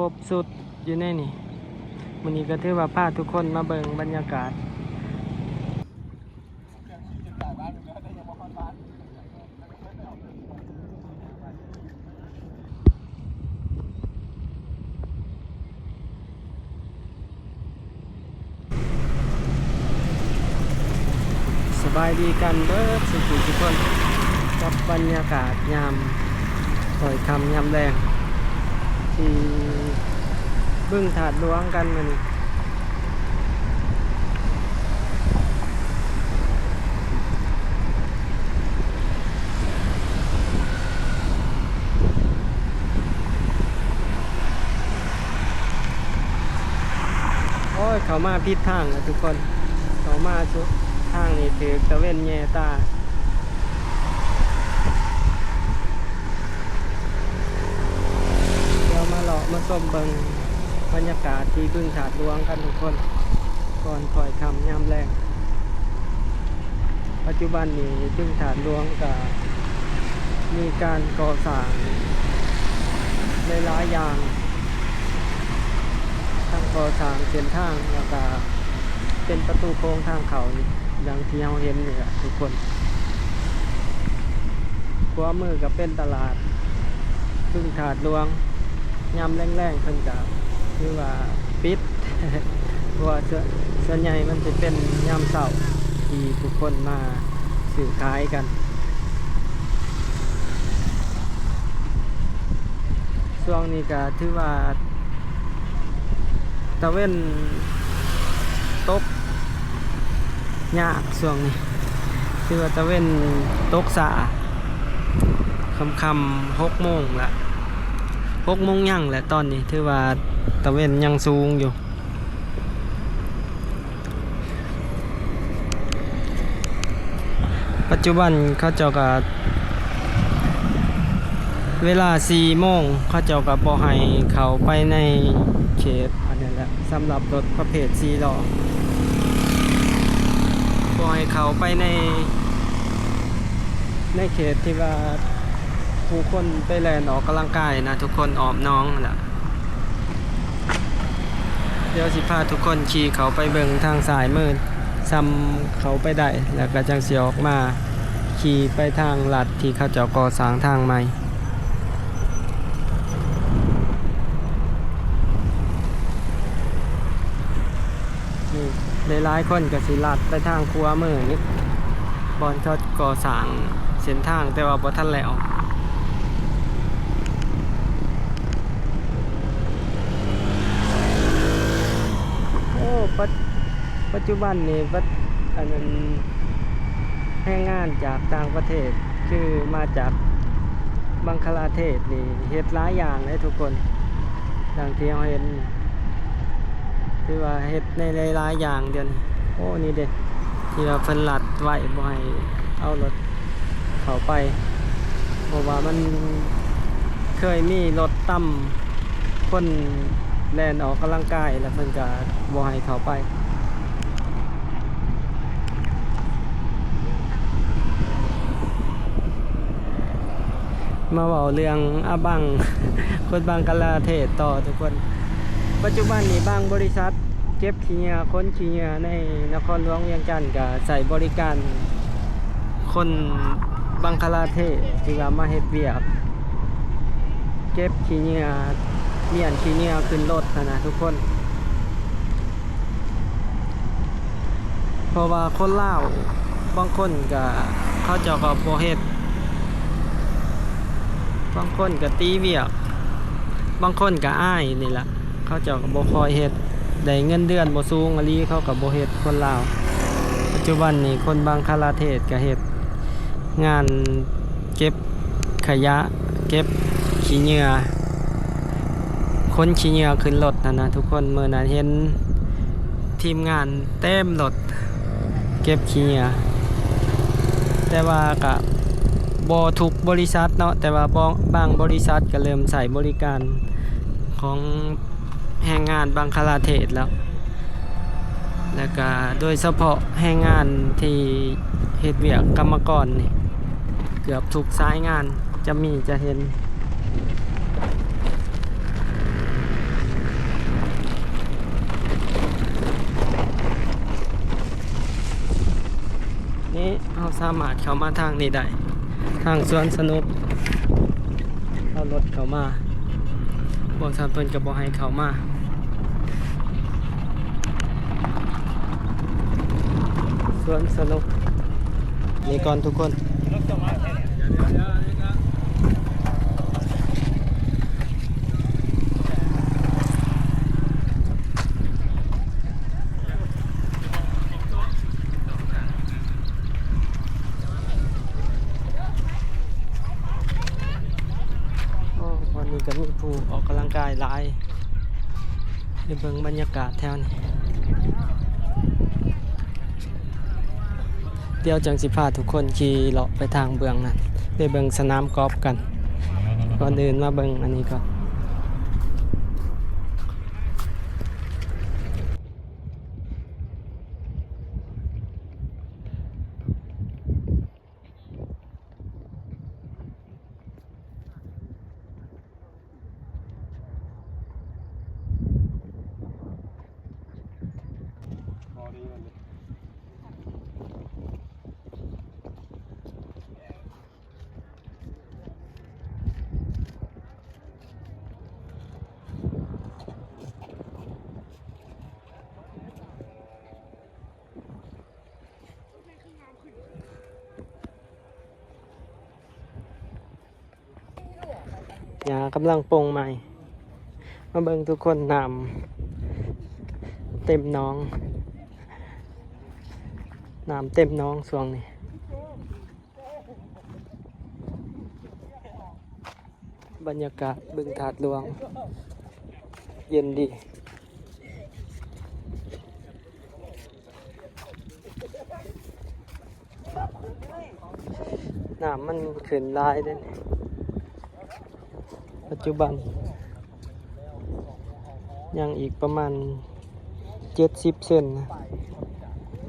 รบสุดอยู่ในนี่มื้อนี้ก็ถือว่าพาทุกคนมาเบิ่งบรรยากาศสบายดีกันเบิดสุขทุกคนกับบรรยากาศยามถอยคำยามแรงที่บึ้งถาดหลวงกันมันโอ้ยเขามาผิดทางทุกคนเขามาชุดทางนี้ถือตะเว้นแย่ตาเดี๋ยวมาเลาะมาส้มเบิงบรรยากาศที่บึ้งถาดหลวงกันทุกคนก่อนถอยคำยามแรงปัจจุบันนี้บึ้งถาดหลวงกับมีการก่อสร้างหลายๆอย่างทั้งก่อสร้างเส้นทางแล้วก็เป็นประตูโค้งทางเขานี่อย่างที่เราเห็นนี่แหละทุกคนขวามือก็เป็นตลาดบึ้งถาดหลวงยามแรงๆเพิ่นก็คือว่าปิด เพราะว่าส่วนใหญ่มันจะเป็นยามเช้าที่ทุกคนมาซื้อขายกันช่วงนี้ก็ถือว่าตะเว้นตกยากช่วงนี้ถือว่าตะเว้นตกสะคำ6 โมงละ6 โมงยังแหละตอนนี้ถือว่าตะเว้นยังสูงอยู่ปัจจุบันเขาเจ้าก็เวลา4 โมงเขาเจ้าก็บ่ให้เข้าไปในเขตอันนี้แหละสำหรับรถประเภท4 ล้อบ่ให้เข้าไปในเขตที่ว่าผู้คนไปแล่นออกกำลังกายนะทุกคนออมน้องแหละเดี๋ยวสิพาทุกคนขี่เขาไปเบิ่งทางสายมืดซ้ำเขาไปได้แล้วก็จังสิออกมาขี่ไปทางลัดที่เขาเจ้าก่อสร้างทางใหม่นี่หลายๆคนก็สิลัดไปทางครัวมือนี่บอนเขาก่อสร้างเส้นทางแต่ว่าบ่ทันแล้วโอ้ปัจจุบันนี่อันนั้นแรงงานจากต่างประเทศคือมาจากบังคลาเทศนี่เฮ็ดหลายอย่างเลยทุกคนดังที่เราเห็นคือว่าเฮ็ดในหลายๆอย่างเดี๋ยวนี้โอ้นี่เด้ที่เราเพิ่นลัดไว้บ่ให้เอารถเข้าไปเพราะว่ามันเคยมีรถต่ำคนแล่นออกกำลังกายแล้วเพิ่นก็บ่ให้เข้าไปมาเว้าเรื่องอาบัง คนบังกลาเทศต่อทุกคนปัจจุบันนี้บางบริษัทเก็บขี้เหงื่อคนขี้เหงื่อในนครหลวงเวียงจันทน์ก็ใส่บริการคนบังคลาเทศที่ว่ามาเฮ็ดเวียกเก็บขี้เหงื่อเมียนขี้เหงื่อขึ้นรถนะทุกคนเพราะว่าคนลาวบางคนก็เขาเจ้าก็บ่เฮ็ดบางคนก็ตีเวียกบางคนก็อ้ายนี่แหละเขาเจ้าก็บ่คอยเฮ็ดได้เงินเดือนบ่สูงอลีเขาก็บ่เฮ็ดคนลาวปัจจุบันนี้คนบังคลาเทศก็เฮ็ดงานเก็บขยะเก็บขี้เหงื่อคนขี้เหงื่อขึ้นรถนะทุกคนเมื่อนั้นเห็นทีมงานเต็มรถเก็บขี้เหงื่อแต่ว่าก็บ่ทุกบริษัทเนาะแต่ว่าบางบริษัทก็เริ่มใส่บริการของแรงงานบังคลาเทศแล้วก็โดยเฉพาะแรงงานที่เฮ็ดเวียกกรรมกรนี่เกือบทุกสายงานจะเห็น สามารถเข้ามาทางนี้ได้ทางสวนสนุกเอารถเข้ามาบ่ซันเพิ่นก็บ่ให้เข้ามาสวนสนุกนี่ก่อนทุกคนวันนี้ก็มีผู้ออกกำลังกายหลายในเบิ่งบรรยากาศแถวนี้เดี๋ยวจังสิพาทุกคนขี่เลาะไปทางเบื้องนั้นไปเบิ่งสนามกอล์ฟกันก่อนอื่นมาเบิ่งอันนี้ก่อนหญ้ากำลังปลงใหม่มาเบิ่งทุกคนน้ำเต็มน้องน้ำเต็มน้องช่วงนี้บรรยากาศบึงถาดหลวงเย็นดีน้ำมันขึ้นลายเลยปัจจุบันยังอีกประมาณ70 เซนนะ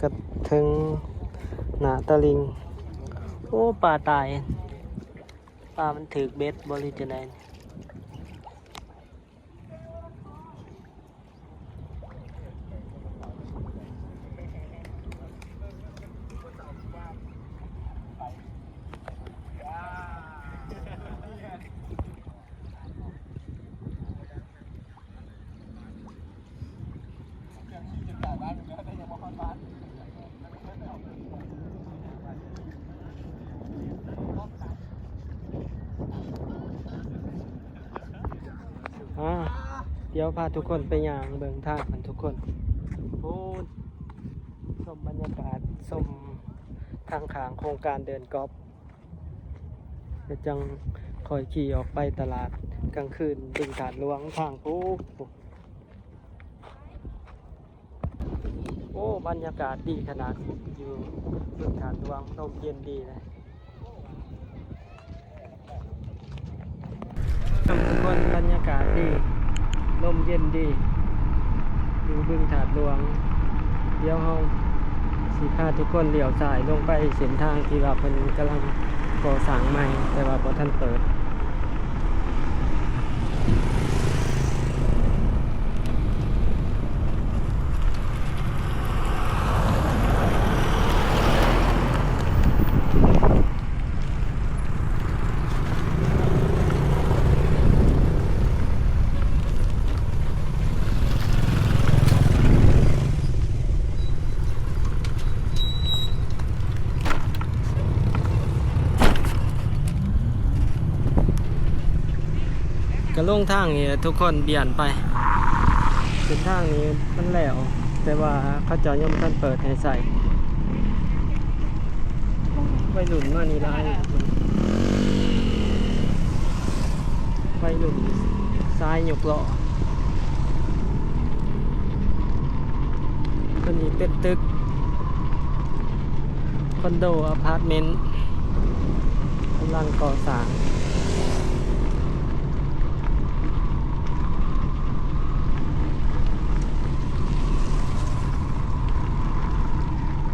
ก็ถึงหนาตะลิงโอ้ปลาตายปลามันถือเบ็ดบริจาคเดี๋ยวพาทุกคนไปย่างเบิ่งทางกันทุกคนโอ้ชมบรรยากาศชมทางขางโครงการเดินกอล์ฟจะจังคอยขี่ออกไปตลาดกลางคืนบึงถาดหลวงทางโอ้บรรยากาศดีขนาดอยู่บึงถาดหลวงลมเย็นดีเลยทุกคนบรรยากาศดีลมเย็นดีอยู่บึงถาดหลวงเดี๋ยวเราสิพาทุกคนเลี้ยวซ้ายลงไปเส้นทางที่ว่าเพิ่นกำลังก่อสร้างใหม่แต่ว่าบ่ทันเปิดก็ลงทางนี้ทุกคนเบี่ยนไปเส้นทางนี้มันแหลวแต่ว่าเขาเจ้ายังบ่ทันเปิดให้ใส่วัยรุ่นมานี่หลายวัยรุ่นซ้ายยกล้อตัวนี้เป็นตึกคอนโดอพาร์ตเมนต์กำลังก่อสร้าง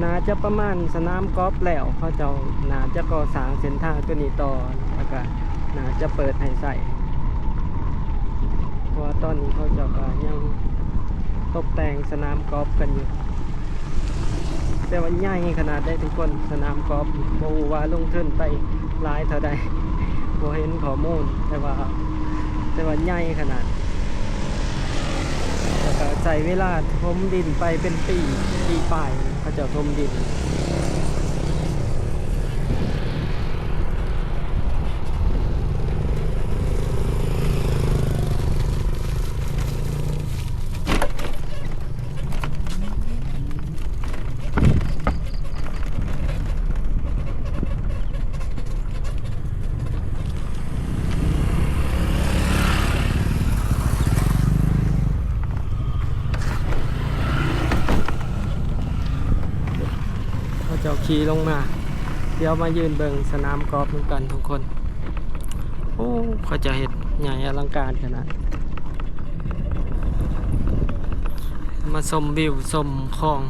น่าจะประมาณสนามกอล์ฟแล้วเขาเจ้าน่าจะก่อสร้างเส้นทางตัวนี้ต่อแล้วก็น่าจะเปิดให้ใส่เพราะว่าตอนนี้เขาเจ้าก็ยังตกแต่งสนามกอล์ฟกันอยู่ แต่ว่าใหญ่ขนาดได้ทุกคนสนามกอล์ฟโอ้ว่าลงทุนไปหลายเท่าใดบ่เห็นข้อมูลแต่ว่าใหญ่ขนาดแล้วก็ใช้เวลาทมดินไปเป็นปีป่ายเขาจะทมดินเขาจะขี่ลงมาเดี๋ยวมายืนเบิ่งสนามกอล์ฟเหมือนกันทุกคนโอ้เขาจะเห็ดใหญ่อลังการขนาดมาชมวิวชมคลอง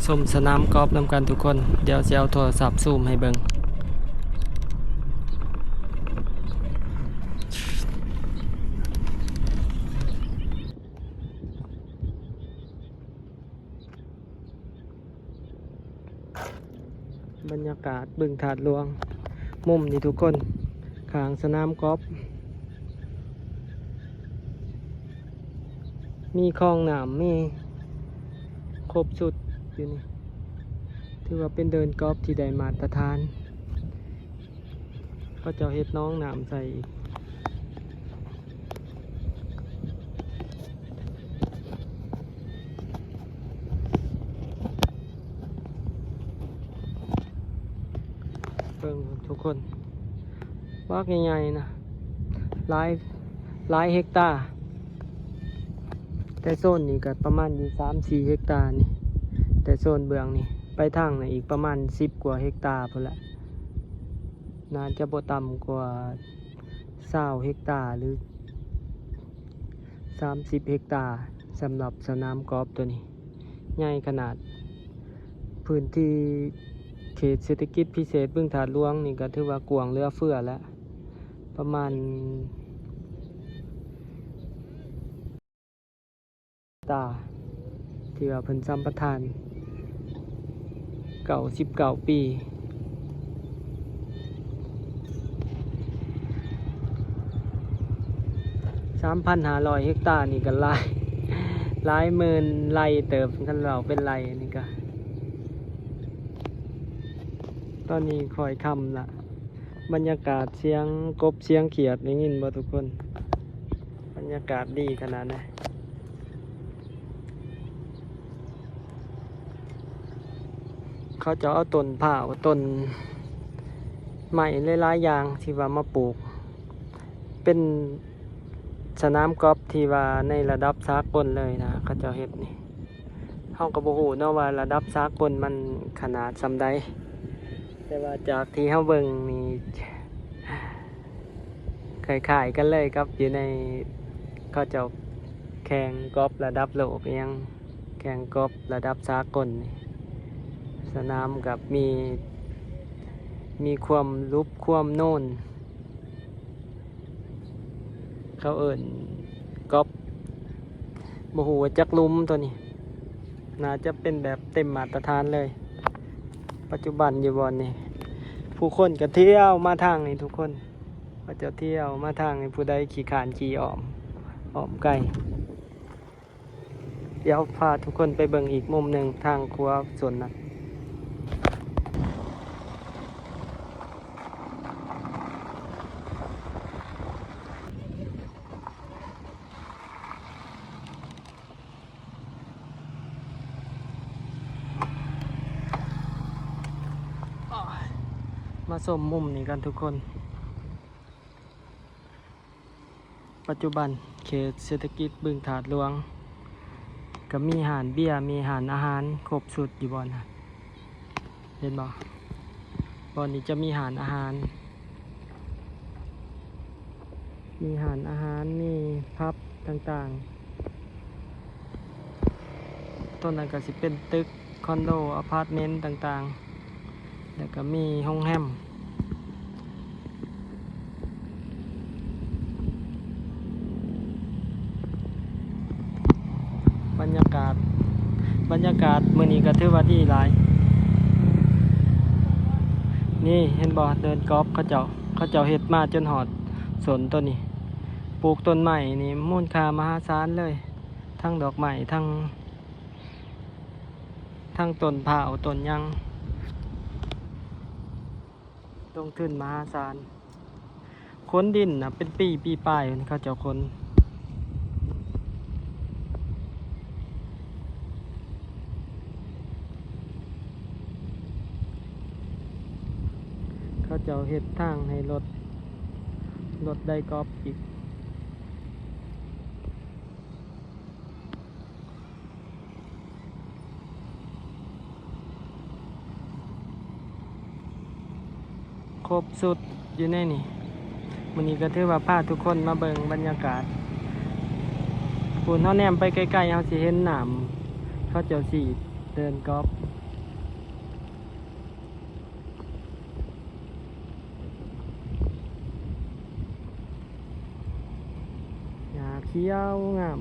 ชมสนามกอล์ฟนำกันทุกคนเดี๋ยวจะเอาโทรศัพท์ซูมให้เบิ่งบรรยากาศบึงถาดหลวงมุมนี่ทุกคนข้างสนามกอล์ฟมีคลองน้ำมีครบสุดอยู่นี่ถือว่าเป็นเดินกอล์ฟที่ได้มาตรฐานก็จะเฮ็ดน้องน้ำใส่อีกเบิ่งทุกคนวากใหญ่ๆนะหลายเฮกตาร์แต่โซนนี้ก็ประมาณอยู่3-4 เฮกตาร์นี่แต่โซนเบื้องนี่ไปทางนี่อีกประมาณ10 กว่าเฮกตาร์พุ่นละน่าจะบ่ต่ำกว่า20 เฮกตาร์หรือ30 เฮกตาร์สำหรับสนามกอล์ฟตัวนี้ใหญ่ขนาดพื้นที่เขตเศรษฐกิจพิเศษบึงถาดหลวงนี่ก็ถือว่ากว้างเหลือเฟือแล้วประมาณตาที่ว่าเพิ่นสัมปทาน19 ปี3,500 เฮกตาร์นี่ก็หลายหมื่นไร่เติบกันเราเป็นไร่นี่ก็ตอนนี้คอยค่ำละบรรยากาศเสียงกบเสียงเขียดได้ยินบ่ทุกคนบรรยากาศดีขนาดนั้นเขาจะเอาต้นเผาวต้นไม้หลายๆอย่างที่ว่ามาปลูกเป็นสนามกอล์ฟที่ว่าในระดับสากลเลยนะเขาจะเฮ็ดนี่เฮาก็บ่ฮู้เนาะว่าระดับสากลมันขนาดส่ำใดแต่ว่าจากที่เฮาเบิ่งนี่คล้ายๆกันเลยครับอยู่ในเขาจะแข่งกอล์ฟระดับโลกยังแข่งกอล์ฟระดับสากลนี่สนามกับมีความลุบความโน่นเขาเอิ้นกอล์ฟบ่ฮู้ว่าจักลุมตัวนี้น่าจะเป็นแบบเต็มมาตรฐานเลยปัจจุบันอยู่บอนนี่ผู้คนก็เที่ยวมาทางนี้ทุกคนก็จะเที่ยวมาทางนี้ผู้ใดขี่ขานขี่อ้อมไกลเดี๋ยวพาทุกคนไปเบิ่งอีกมุมหนึ่งทางครัวส่วนนั้นมาชมมุมนี้กันทุกคนปัจจุบันเขตเศรษฐกิจบึงถาดหลวงก็มีอาหารเบียร์มีอาหารครบสุดอยู่บ่อนนะเห็นบ่บ่อนนี้จะมีอาหารมีพับต่างๆต้นนั้นก็สิเป็นตึกคอนโดอพาร์ตเมนต์ต่างๆแล้วก็มีห้องแฮมบรรยากาศ บรรยากาศมื้อนี้ก็ถือว่าดีหลายนี่เห็นบ่เดินกอล์ฟเขาเจ้าเฮ็ดมาจนหอดสนต้นนี้ปลูกต้นใหม่นี่มูลค่ามหาศาลเลยทั้งดอกไม้ทั้งต้นพร้าวต้นยังลงทุนมหาศาลค้นดินนะเป็นปีป้ายเขาเจ้าคนเขาเจ้าเฮ็ดทางให้รถได้กอบอีกครบสุดอยู่ในนี่มื้อนี้ก็ถือว่าพาทุกคนมาเบิ่งบรรยากาศพูนเฮาแนมไปใกล้ๆเฮาสิเห็นน้ำเขาเจ้าสิเดินกอล์ฟหญ้าเขียวงาม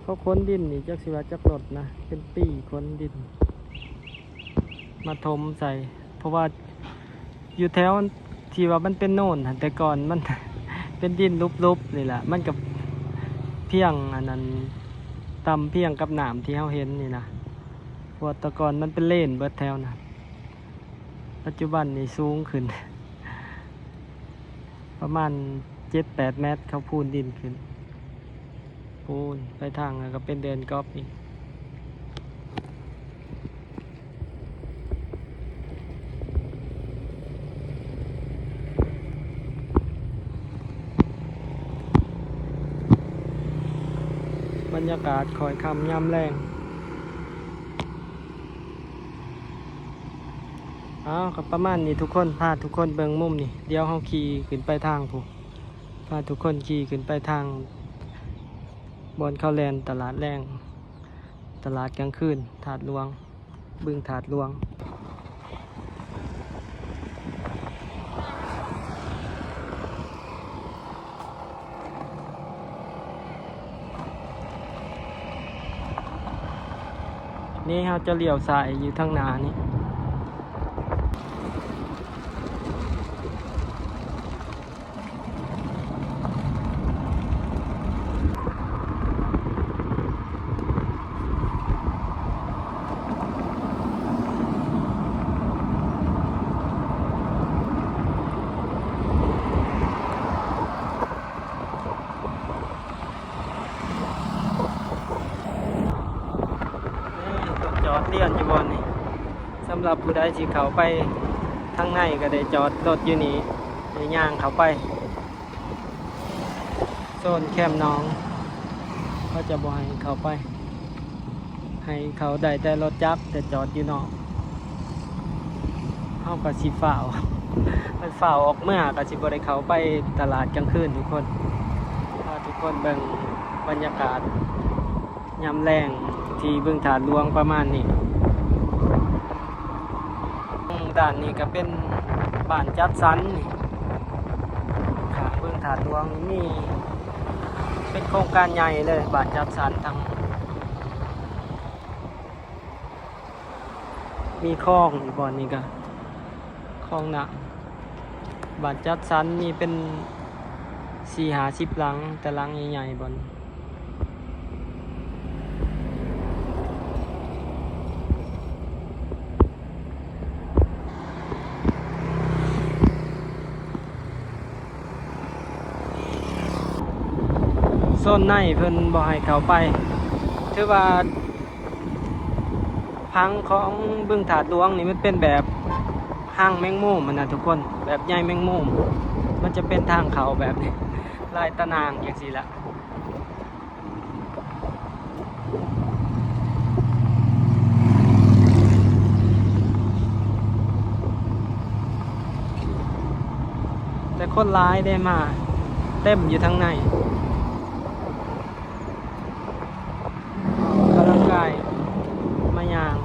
เขาค้นดินนี่จักสิว่าจักรถนะเป็นปีค้นดินมาถมใส่เพราะว่าอยู่แถวที่ว่ามันเป็นโน่นแต่ก่อนมัน เป็นดินลุบๆนี่แหละมันกับเพียงอันนั้นตำเพียงกับหนามที่เราเห็นนี่นะเพราะแต่ก่อนมันเป็นเล่นเบิดแถวนะปัจจุบันนี่สูงขึ้น ประมาณ 7-8 เมตรเขาพูนดินขึ้นพูนไปทางแล้วก็เป็นเดินกอล์ฟนี่บรรยากาศคอยคำย่ำแรงกับประมาณนี้ทุกคนพาทุกคนเบิ่งมุมนี่เดี๋ยวเขาขี่ขึ้นไปทางผู้พาทุกคนขี่ขึ้นไปทางบอนเข้าแลนตลาดแรงตลาดกลางคืนถาดหลวงบึงถาดหลวงนี่เราจะเลี้ยวซ้ายอยู่ทางหน้านี่จอดเลี่ยนอยู่บนนี่สำหรับผู้ใดที่เขาไปทางในก็ได้จอดรถอยู่นี่ได้ย่างเขาไปโซนแคมป์น้องก็จะบ่ให้เขาไปให้เขาได้แต่รถจักรแต่จอดอยู่นอกเขาก็สิฝ่าว มันฝ่าวออกเมื่อก็สิบ่ได้เขาไปตลาดกลางคืนทุกคนพาทุกคนเบิ่งบรรยากาศยามแรงที่บึงถาดหลวงประมาณนี้ด้านนี้ก็เป็นบ้านจัดสรรนี่ข้างบึงถาดหลวงนี่เป็นโครงการใหญ่เลยบ้านจัดสรรทั้งมีคลองอยู่บ่อนนี้ก็คลองน้ำบ้านจัดสรรมีเป็น4-50 หลังแต่หลังใหญ่ๆบ่อนโซนในเพิ่นบ่ให้เข้าไปถือว่าพังของบึงถาดหลวงนี่มันเป็นแบบห้างแมงมุมมันนะทุกคนแบบใหญ่แมงมุมมันจะเป็นทางเขาแบบนี้ลายตะนางอย่างสิละแต่คนร้ายได้มาเต็มอยู่ทั้งในกำลังกายมายาง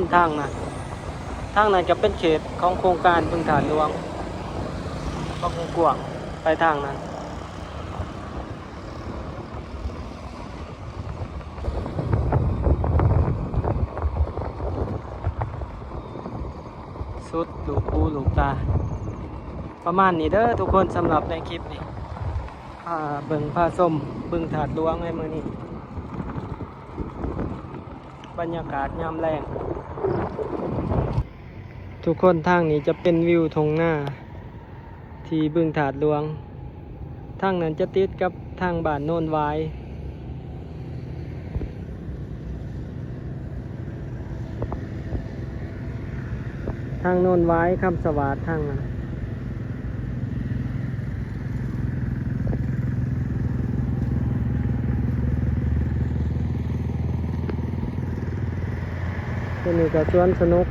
นทางนั้นจะเป็นเขตของโครงการบึงถาดหลวงบักกวางไปทางนั้นสุดลูกหูลูกตาประมาณนี้เด้อทุกคนสำหรับในคลิปนี้เบิ่งพาส้มบึงถาดหลวงในมือนี้บรรยากาศยามแรงทุกคนทางนี้จะเป็นวิวทงหน้าที่บึงถาดหลวงทางนั้นจะติดกับทางบ้านโน่นวายทางโน่นวายคำสวัสดิ์ทางนั้นตัวนี้ก็สวนสนุก